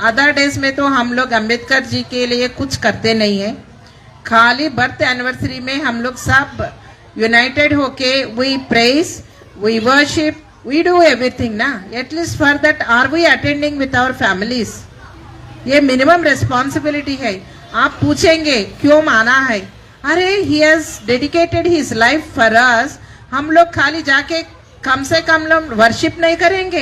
Other days में तो हम लोग अंबेडकर जी के लिए कुछ करते नहीं है, खाली बर्थ एनिवर्सरी में हम लोग सब यूनाइटेड होके we praise, we worship, we do everything ना। At least for that are we attending with our families? ये मिनिमम रिस्पॉन्सिबिलिटी है। आप पूछेंगे क्यों माना है? अरे he has dedicated his life for us. हम लोग खाली जाके कम से कम लोग वर्शिप नहीं करेंगे?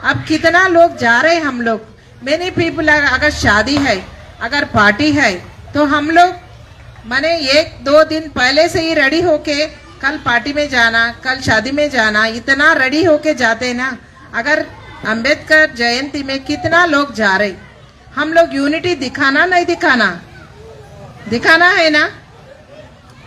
अब कितना लोग जा रहे हैं हम लोग। मेनी पीपल, अगर शादी है, अगर पार्टी है, तो हम लोग माने 1-2 दिन पहले से ही रेडी होके कल पार्टी में जाना, कल शादी में जाना, इतना रेडी होके जाते ना। अगर अंबेडकर जयंती में कितना लोग जा रहे, हम लोग यूनिटी दिखाना नहीं दिखाना? दिखाना है ना।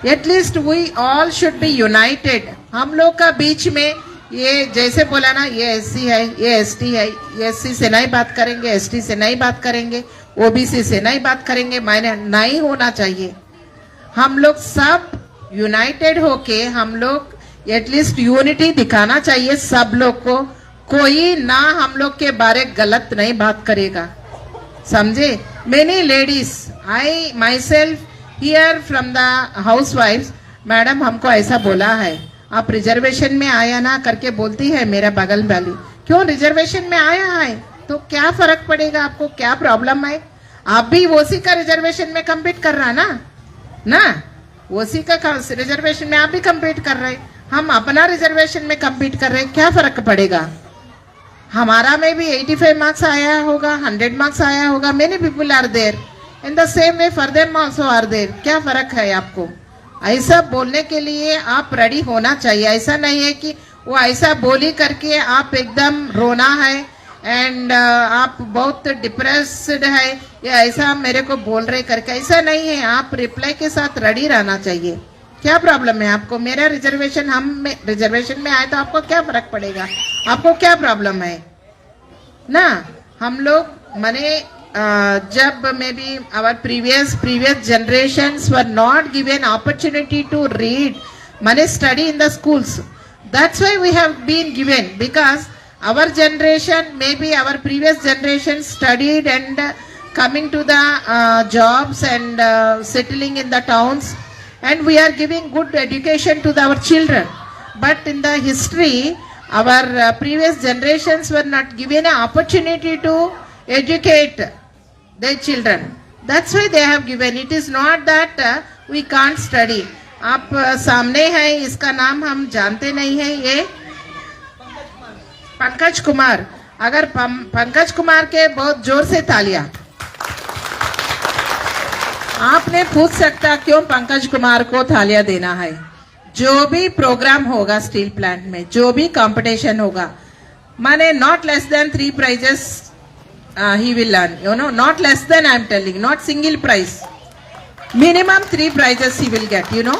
At least we all should be united. हम लोग का बीच में ये जैसे बोला ना, ये एससी है, ये एसटी है, ये एससी से नहीं बात करेंगे, एसटी से नहीं बात करेंगे, ओबीसी से नहीं बात करेंगे, मायने नहीं होना चाहिए। हम लोग सब यूनाइटेड होके हम लोग एटलीस्ट यूनिटी दिखाना चाहिए सब लोग को। कोई ना हम लोग के बारे गलत नहीं बात करेगा, समझे? Many ladies, I myself here from the house wifes, madam हमको ऐसा बोला है, आप रिजर्वेशन में आया ना करके बोलती है मेरा बगल वाली। क्यों रिजर्वेशन में आया है तो क्या फर्क पड़ेगा आपको? क्या प्रॉब्लम है? आप भी ओसी का रिजर्वेशन में कम्पीट कर रहा ना ओसी का रिजर्वेशन में आप भी कम्पीट कर रहे, हम अपना रिजर्वेशन में कम्पीट कर रहे, क्या फर्क पड़ेगा? हमारा में भी 85 मार्क्स आया होगा, 100 मार्क्स आया होगा। Many people are there in the same way, for them also are there. क्या फर्क है आपको? ऐसा बोलने के लिए आप रेडी होना चाहिए। ऐसा नहीं है कि वो ऐसा बोली करके आप एकदम रोना है एंड आप बहुत डिप्रेस्ड है या ऐसा मेरे को बोल रहे करके, ऐसा नहीं है। आप रिप्लाई के साथ रेडी रहना चाहिए। क्या प्रॉब्लम है आपको? मेरा रिजर्वेशन, हम रिजर्वेशन में आए तो आपको क्या फर्क पड़ेगा? आपको क्या प्रॉब्लम है ना? हम लोग माने जब maybe our previous generations were not given opportunity to read, माने study in the schools. That's why we have been given, because our generation, maybe our previous generation studied and coming to the jobs and settling in the towns, and we are giving good education to our children. But in the history, our previous generations were not given an opportunity to educate their children. That's why they have given. It is not that we can't study. आप सामने हैं, इसका नाम हम जानते नहीं है, ये पंकज कुमार। अगर पंकज कुमार के बहुत जोर से तालियां। आपने पूछ सकता क्यों पंकज कुमार को तालियां देना है? जो भी प्रोग्राम होगा स्टील प्लांट में, जो भी कंपटीशन होगा, माने not less than 3 prizes he will learn, you know, not less than, I am telling, not single prize, minimum 3 prizes he will get, you know.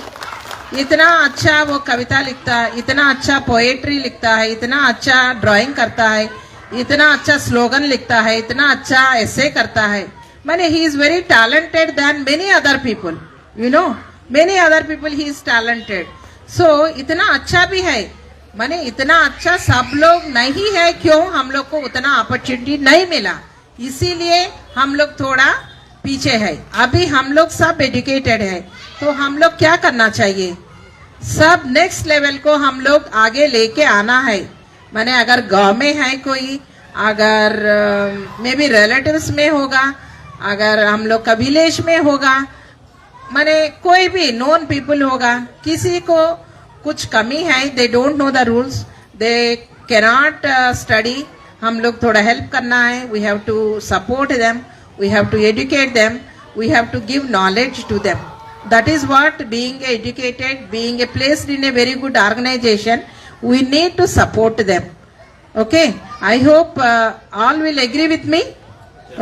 इतना अच्छा वो कविता लिखता है, इतना अच्छा पोएट्री लिखता है, इतना अच्छा ड्राइंग करता है, इतना अच्छा स्लोगन लिखता है, इतना अच्छा एसे करता है। माने he is very talented than many other people, you know, many other people he is talented. So इतना अच्छा भी है, माने इतना अच्छा सब लोग नहीं है। क्यों? हम लोग को उतना अपॉर्चुनिटी नहीं मिला, इसीलिए हम लोग थोड़ा पीछे है। अभी हम लोग सब एजुकेटेड है, तो हम लोग क्या करना चाहिए? सब नेक्स्ट लेवल को हम लोग आगे लेके आना है। माने अगर गांव में है कोई, अगर मे बी रिलेटिव्स में होगा, अगर हम लोग का विलेज में होगा, माने कोई भी नॉन पीपल होगा, किसी को कुछ कमी है, they don't know the rules, they cannot study, हम लोग थोड़ा हेल्प करना है। We have to support them, we have to educate them, we have to give knowledge to them. That is what being educated, being placed in a very good organization, we need to support them. Okay, I hope all will agree with me.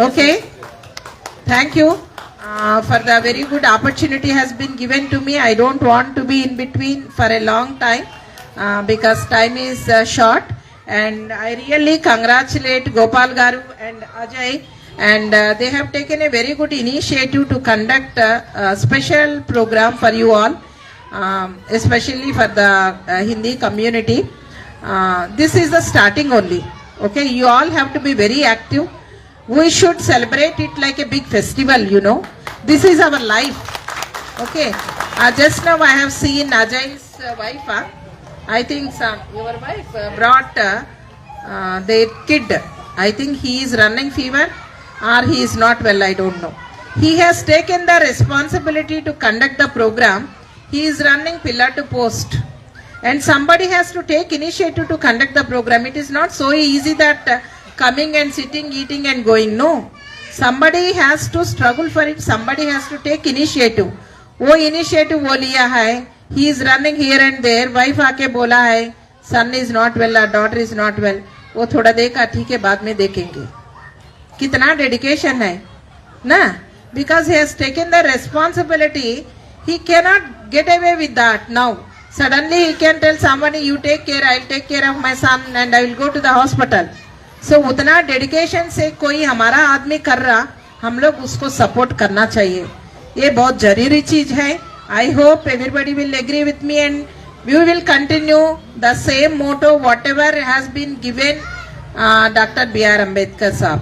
Okay, thank you for the very good opportunity has been given to me. I don't want to be in between for a long time because time is short, and I really congratulate Gopal Garu and Ajay, and they have taken a very good initiative to conduct a special program for you all, especially for the Hindi community. This is the starting only. Okay, you all have to be very active. We should celebrate it like a big festival, you know. This is our life. Okay. Just now I have seen Ajay's wife. I think your wife brought their kid. I think he is running fever or he is not well, I don't know. He has taken the responsibility to conduct the program. He is running pillar to post. And somebody has to take initiative to conduct the program. It is not so easy that coming and sitting, eating and going. No. Somebody has to struggle for it. Somebody has to take initiative. वो initiative वो लिया है. He is running here and there. Wife आके बोला है, son is not well, or daughter is not well. वो थोड़ा देखा, ठीक है, बाद में देखेंगे. कितना dedication है, ना? Because he has taken the responsibility, he cannot get away with that now. Suddenly he can tell somebody, you take care, I'll take care of my son and I will go to the hospital. So उतना dedication से कोई हमारा आदमी कर रहा, हम लोग उसको support करना चाहिए. ये बहुत जरूरी चीज है. I hope everybody will agree with me and we will continue the same motto whatever has been given Dr. B.R. Ambedkar Saab.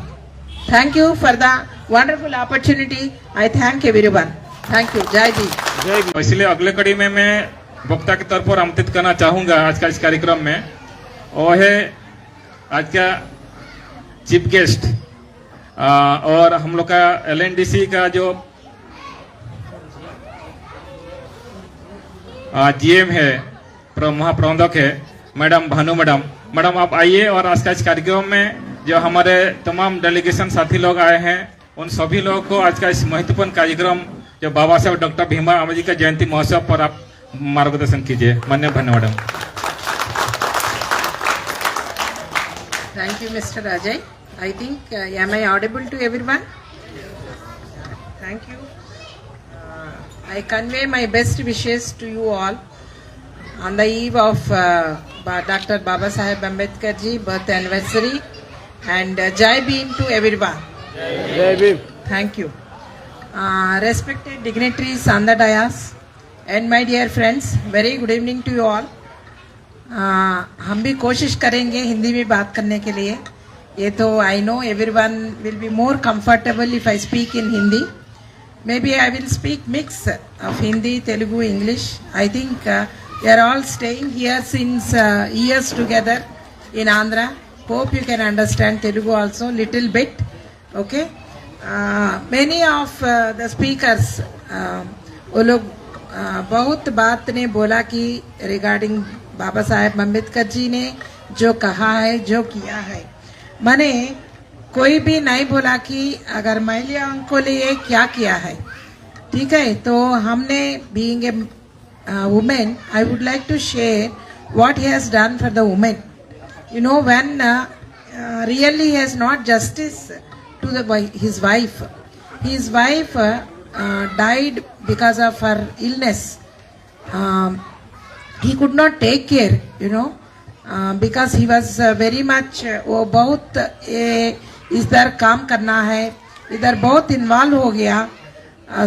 Thank you for the wonderful opportunity. I thank everyone. Thank you. जय जी. इसलिए अगले कड़ी में मैं वक्ता के तौर पर आमंत्रित करना चाहूंगा आज का इस कार्यक्रम में, और है आज का चीफ गेस्ट और हम लोग का LNDC का जो GM है, महाप्रबंधक है, मैडम भानु मैडम. मैडम आप आइए और आज का इस कार्यक्रम में जो हमारे तमाम डेलीगेशन साथी लोग आए हैं उन सभी लोगों को आज का इस महत्वपूर्ण कार्यक्रम जो बाबा साहब डॉक्टर भीमराव अम्बेडकर जी का जयंती महोत्सव पर आप मार्गदर्शन कीजिए. माननीय Bhanu madam. Thank you, Mr. Ajay. I think, am I audible to everyone? Thank you. I convey my best wishes to you all on the eve of Dr. Baba Saheb Ambedkar ji birth anniversary, and Jai Bhim to everyone. Jai Bhim. Thank you. Respected dignitaries on the dais and my dear friends, very good evening to you all. हम भी कोशिश करेंगे हिंदी में बात करने के लिए. ये तो I know everyone will be more comfortable if I speak in Hindi. Maybe I will speak mix of Hindi, Telugu, English. I think we are all staying here since years together in Andhra. Hope you can understand Telugu also little bit. Okay. Many of the speakers वो लोग बहुत बात ने बोला कि regarding Baba Saheb Ambedkar ji ने जो कहा है, जो किया है. मैंने कोई भी नहीं बोला कि अगर महिलाओं को लिए क्या किया है. ठीक है, तो हमने being a women, I would like to share what he has done for the women. You know, when really he has not justice to his wife. His wife died because of her illness. He could not take care, you know, because he was very much वो बहुत इधर काम करना है, इधर बहुत involve हो गया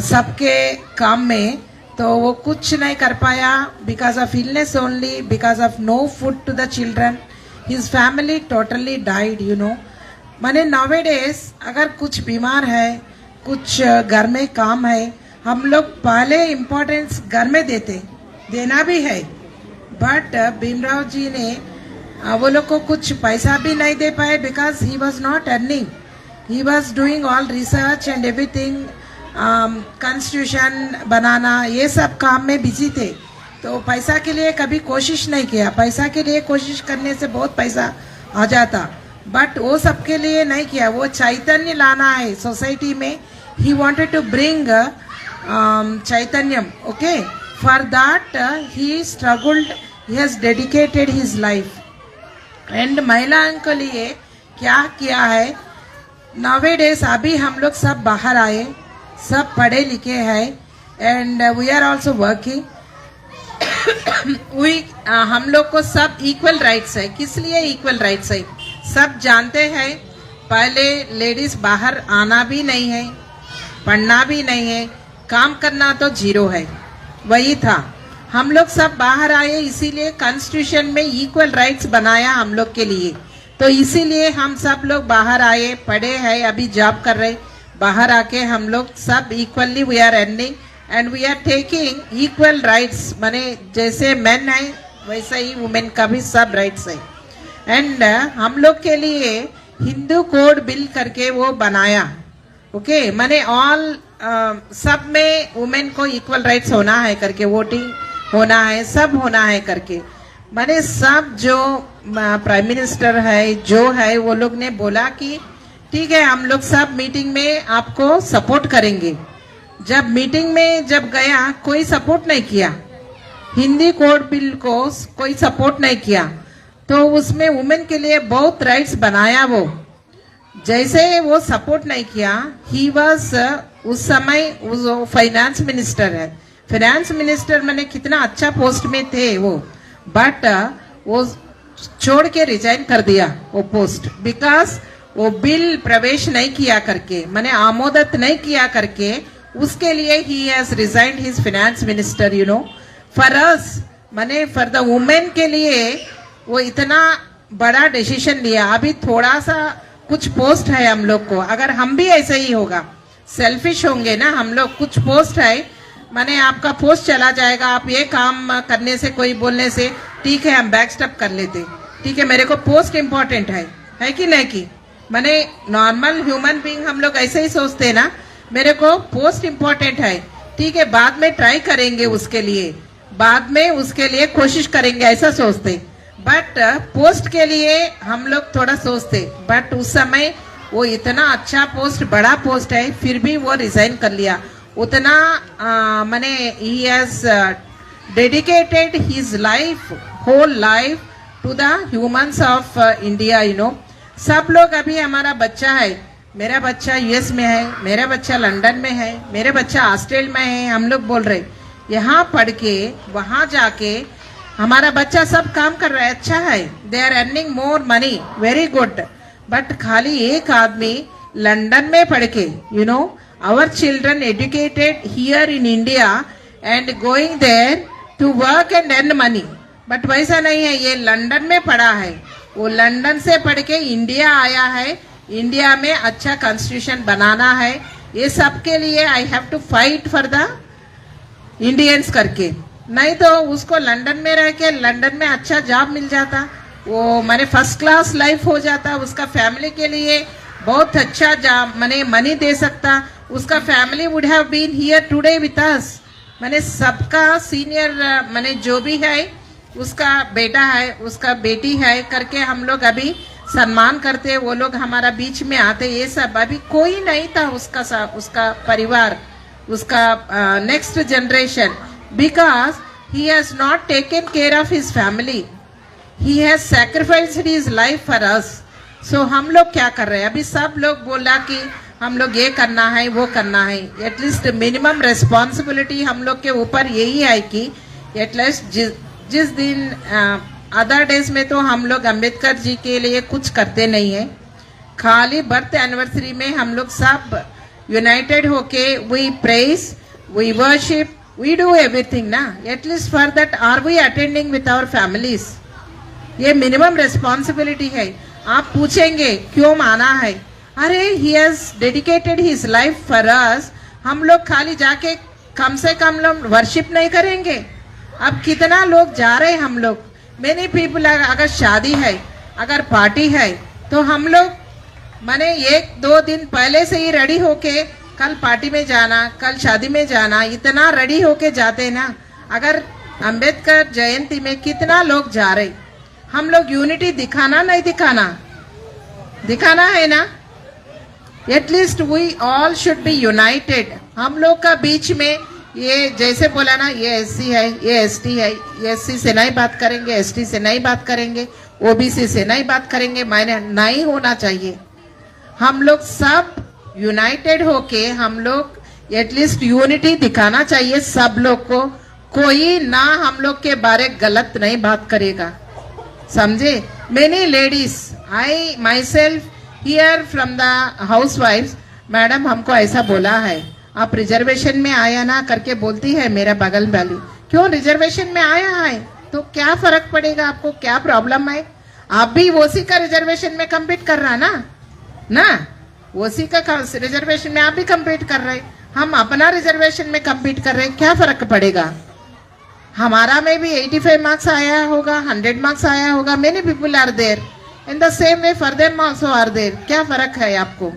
सबके काम में, तो वो कुछ नहीं कर पाया because of illness only, because of no food to the children. His family totally died, you know. माने nowadays अगर कुछ बीमार है, कुछ घर में काम है, हम लोग पहले इम्पोर्टेंस घर में देना भी है. बट भीमराव जी ने वो लोग को कुछ पैसा भी नहीं दे पाए because he was not earning. He was doing all research and everything, constitution बनाना, ये सब काम में बिजी थे. तो पैसा के लिए कभी कोशिश नहीं किया. पैसा के लिए कोशिश करने से बहुत पैसा आ जाता, बट वो सबके लिए नहीं किया. वो चैतन्य लाना है सोसाइटी में. He wanted to bring Chaitanyam. Okay, for that he struggled. He has dedicated his life. And महिलाओं के लिए क्या किया है? Nowadays अभी हम लोग सब बाहर आए, सब पढ़े लिखे हैं, and we are also working. हम लोग को सब इक्वल राइट्स है. किस लिए इक्वल राइट्स है? सब जानते हैं पहले लेडीज बाहर आना भी नहीं है, पढ़ना भी नहीं है, काम करना तो जीरो है. वही था. हम लोग सब बाहर आए, इसीलिए कॉन्स्टिट्यूशन में इक्वल राइट्स बनाया हम लोग के लिए. तो इसीलिए हम सब लोग बाहर आए, पढ़े हैं, अभी जॉब कर रहे, बाहर आके हम लोग सब equally we are earning and we are taking equal rights, माने जैसे मेन है वैसा ही वुमेन का भी सब राइट्स है। एंड हम लोग के लिए हिंदू कोड बिल करके वो बनाया, ओके, माने ऑल सब में वुमेन को इक्वल राइट्स होना है करके, वोटिंग होना है, सब होना है करके, माने सब जो प्राइम मिनिस्टर है जो है वो लोग ने बोला कि ठीक है हम लोग सब मीटिंग में आपको सपोर्ट करेंगे। जब मीटिंग में जब गया कोई सपोर्ट नहीं किया, हिंदी कोड बिल को कोई सपोर्ट नहीं किया, तो उसमें वुमेन के लिए बहुत राइट्स बनाया वो, जैसे वो सपोर्ट नहीं किया। ही वाज उस समय वो फाइनेंस मिनिस्टर है, फाइनेंस मिनिस्टर मैंने कितना अच्छा पोस्ट में थे वो, बट वो छोड़ के रिजाइन कर दिया वो पोस्ट, बिकॉज वो बिल प्रवेश नहीं किया करके, मैंने आमोदत नहीं किया करके, उसके लिए he has resigned his finance minister, you know. For us मैंने फॉर द वुमेन के लिए वो इतना बड़ा डिसीजन लिया। अभी थोड़ा सा कुछ पोस्ट है हम लोग को, अगर हम भी ऐसे ही होगा, सेल्फिश होंगे ना हम लोग, कुछ पोस्ट है, माने आपका पोस्ट चला जाएगा, आप ये काम करने से कोई बोलने से ठीक है हम बैक स्टेप कर लेते, ठीक है मेरे को पोस्ट इंपॉर्टेंट है कि नहीं की, माने नॉर्मल ह्यूमन बीइंग हम लोग ऐसे ही सोचते हैं ना, मेरे को पोस्ट इंपॉर्टेंट है, ठीक है बाद में ट्राई करेंगे उसके लिए, बाद में उसके लिए कोशिश करेंगे, ऐसा सोचते। बट पोस्ट के लिए हम लोग थोड़ा सोचते, बट उस समय वो इतना अच्छा पोस्ट, बड़ा पोस्ट है, फिर भी वो रिजाइन कर लिया। उतना माने he has dedicated his life, whole life to the humans of India, you know. सब लोग अभी हमारा बच्चा है, मेरा बच्चा यूएस में है, मेरा बच्चा लंदन में है, मेरा बच्चा ऑस्ट्रेलिया में है, हम लोग बोल रहे यहाँ पढ़ के वहाँ जाके हमारा बच्चा सब काम कर रहा है, अच्छा है, they are earning more money, very good. But खाली एक आदमी लंदन में पढ़ के, you know, our children educated here in India and going there to work and earn money, but वैसा नहीं है, ये लंदन में पढ़ा है, वो लंदन से पढ़ के इंडिया आया है, इंडिया में अच्छा कॉन्स्टिट्यूशन बनाना है, ये सब के लिए I have to fight for the Indians करके, नहीं तो उसको लंदन में रह के लंदन में अच्छा जॉब मिल जाता, वो मैंने फर्स्ट क्लास लाइफ हो जाता, उसका फैमिली के लिए बहुत अच्छा जॉब मैंने मनी दे सकता, उसका family would have been here today with us. मैंने सबका सीनियर मैंने जो भी है, उसका बेटा है, उसका बेटी है करके हम लोग अभी सम्मान करते, वो लोग हमारा बीच में आते, ये सब अभी कोई नहीं था उसका परिवार, उसका next generation, because he has not taken care of his family, he has sacrificed his life for us। so हम लोग क्या कर रहे हैं, अभी सब लोग बोला कि हम लोग ये करना है वो करना है, एटलीस्ट मिनिमम रेस्पॉन्सिबिलिटी हम लोग के ऊपर यही है कि एटलीस्ट जिस दिन अदर डेज में तो हम लोग अम्बेडकर जी के लिए कुछ करते नहीं है, खाली बर्थ एनिवर्सरी में हम लोग सब यूनाइटेड होके we praise, we worship, we do everything ना, at least for that are we attending with our families, ये मिनिमम रेस्पॉन्सिबिलिटी है। आप पूछेंगे क्यों माना है, अरे he has dedicated his life for us, हम लोग खाली जाके कम से कम लोग वर्शिप नहीं करेंगे, अब कितना लोग जा रहे हैं हम लोग, मेनी पीपल, अगर शादी है, अगर पार्टी है, तो हम लोग माने 1-2 दिन पहले से ही रेडी होके कल पार्टी में जाना, कल शादी में जाना, इतना रेडी होके जाते ना। अगर अंबेडकर जयंती में कितना लोग जा रहे, हम लोग यूनिटी दिखाना नहीं दिखाना है ना, at least we all should be united. हम लोग का बीच में ये जैसे बोला ना, ये एससी है, ये एसटी है, ये एससी से नहीं बात करेंगे, एसटी से नहीं बात करेंगे, ओबीसी से नहीं बात करेंगे, मायने नहीं होना चाहिए। हम लोग सब यूनाइटेड होके हम लोग एटलीस्ट यूनिटी दिखाना चाहिए सब लोग को, कोई ना हम लोग के बारे गलत नहीं बात करेगा, समझे। Many ladies, I myself here from the house wife, madam हमको ऐसा बोला है, आप रिजर्वेशन में आया ना करके बोलती है मेरा बगल वाली, क्यों रिजर्वेशन में आया है तो क्या फर्क पड़ेगा, आपको क्या प्रॉब्लम है, आप भी ओसी का रिजर्वेशन में कम्पीट कर रहा ना ओसी का रिजर्वेशन में आप भी कम्पीट कर रहे, हम अपना रिजर्वेशन में कम्पीट कर रहे, क्या फर्क पड़ेगा? हमारा में भी 85 मार्क्स आया होगा, 100 मार्क्स आया होगा, many people are there in the same way for them also are there, क्या फर्क है आपको?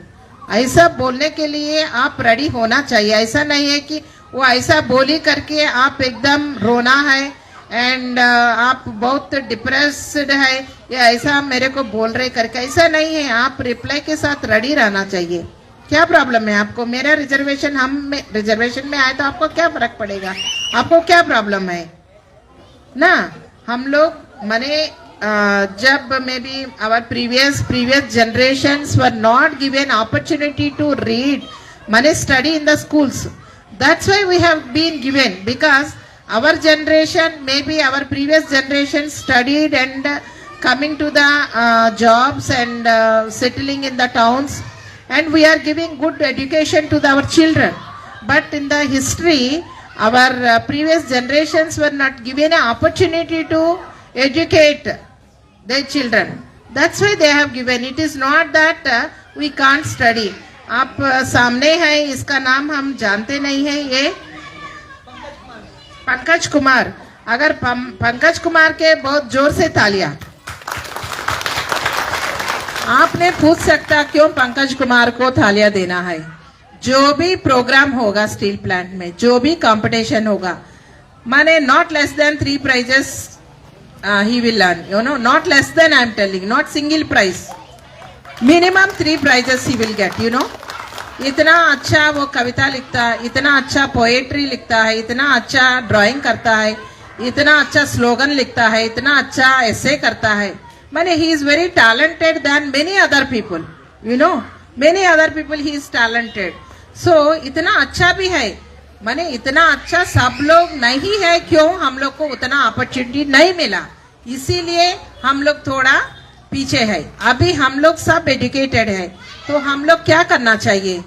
ऐसा बोलने के लिए आप रेडी होना चाहिए। ऐसा नहीं है कि वो ऐसा बोली करके आप एकदम रोना है एंड आप बहुत डिप्रेस्ड है या ऐसा मेरे को बोल रहे करके, ऐसा नहीं है। आप रिप्लाई के साथ रेडी रहना चाहिए। क्या प्रॉब्लम है आपको? मेरा रिजर्वेशन रिजर्वेशन में आए तो आपको क्या फर्क पड़ेगा? आपको क्या प्रॉब्लम है ना? हम लोग माने जब maybe our previous generations were not given opportunity to read, माने study in the schools. That's why we have been given, because our generation, maybe our previous generation studied and coming to the jobs and settling in the towns, and we are giving good education to our children. But in the history, our previous generations were not given an opportunity to educate their children. That's why they have given. It is not that we can't study. आप सामने हैं, इसका नाम हम जानते नहीं है, ये पंकज कुमार। अगर पंकज कुमार के बहुत जोर से तालियां। आपने पूछ सकता क्यों पंकज कुमार को तालियां देना है? जो भी प्रोग्राम होगा स्टील प्लांट में, जो भी कंपटीशन होगा, माने not less than 3 prizes he will learn, not less than, I am telling, not single prize, minimum 3 prizes he will get, इतना अच्छा वो कविता लिखता है, इतना अच्छा पोएट्री लिखता है, इतना अच्छा ड्राइंग करता है, इतना अच्छा स्लोगन लिखता है, इतना अच्छा एसे करता है। माने he is very talented than many other people, many other people he is talented. So इतना अच्छा भी है, माने इतना अच्छा सब लोग नहीं है। क्यों? हम लोग को उतना अपॉर्चुनिटी नहीं मिला, इसीलिए हम लोग थोड़ा पीछे है। अभी हम लोग सब एजुकेटेड है, तो हम लोग क्या करना चाहिए?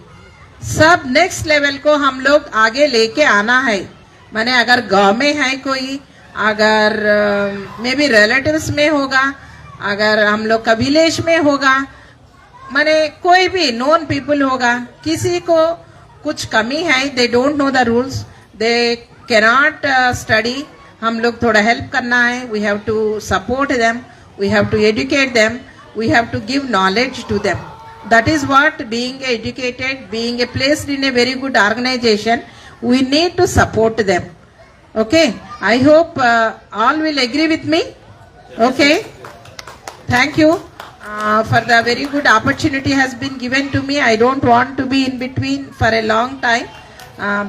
सब नेक्स्ट लेवल को हम लोग आगे लेके आना है। माने अगर गांव में है कोई, अगर मे बी रिलेटिव्स में होगा, अगर हम लोग का विलेज में होगा, माने कोई भी नॉन पीपल होगा, किसी को कुछ कमी है, they don't know the rules, they cannot study, हम लोग थोड़ा हेल्प करना है। We have to support them, we have to educate them, we have to give knowledge to them. That is what being educated, being a placed in a very good organisation, we need to support them. Okay, I hope all will agree with me. Okay, thank you for the very good opportunity has been given to me. I don't want to be in between for a long time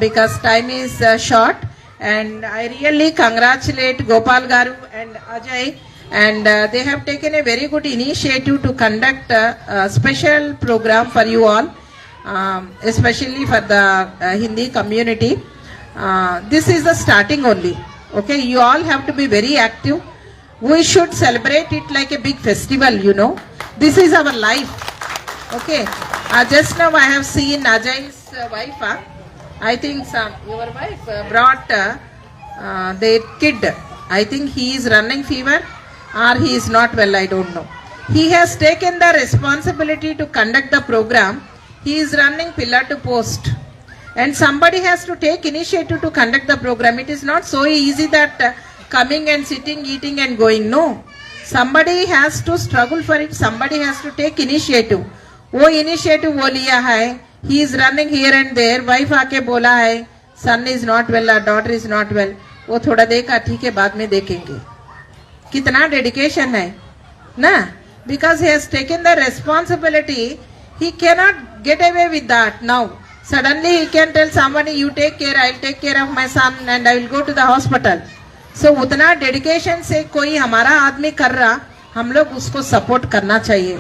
because time is short, and I really congratulate Gopal Garu and Ajay, and they have taken a very good initiative to conduct a special program for you all, especially for the Hindi community. This is the starting only. Okay, you all have to be very active. We should celebrate it like a big festival, This is our life. Okay. Just now I have seen Ajay's wife. I think your wife brought their kid. I think he is running fever or he is not well, I don't know. He has taken the responsibility to conduct the program. He is running pillar to post. And somebody has to take initiative to conduct the program. It is not so easy that coming and sitting, eating and going. No. Somebody has to struggle for it. Somebody has to take initiative. वो initiative वो लिया है. He is running here and there. Wife आके बोला है, son is not well or daughter is not well. वो थोड़ा देखा, ठीक है, बाद में देखेंगे. कितना dedication है, ना? Because he has taken the responsibility, he cannot get away with that now. Suddenly he can tell somebody, you take care, I'll take care of my son and I will go to the hospital. So उतना dedication से कोई हमारा आदमी कर रहा, हम लोग उसको सपोर्ट करना चाहिए।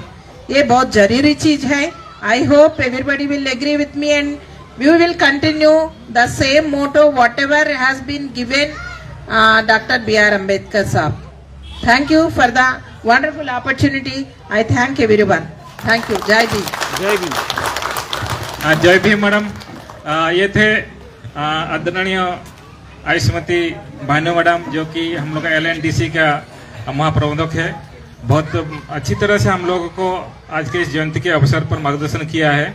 ये बहुत जरूरी चीज है। I hope everybody will agree with me and we will continue the same motto whatever has been given doctor B.R. Ambedkar sahab. Thank you for the wonderful opportunity. I thank everyone. Thank you. जय भीम। जय भीम। जय Bhim madam. ये थे आदरणीय Ayushmati Bhanu madam, जो कि हम लोग का LNDC का महाप्रबंधक है। बहुत अच्छी तरह से हम लोगों को आज के इस जयंती के अवसर पर मार्गदर्शन किया है।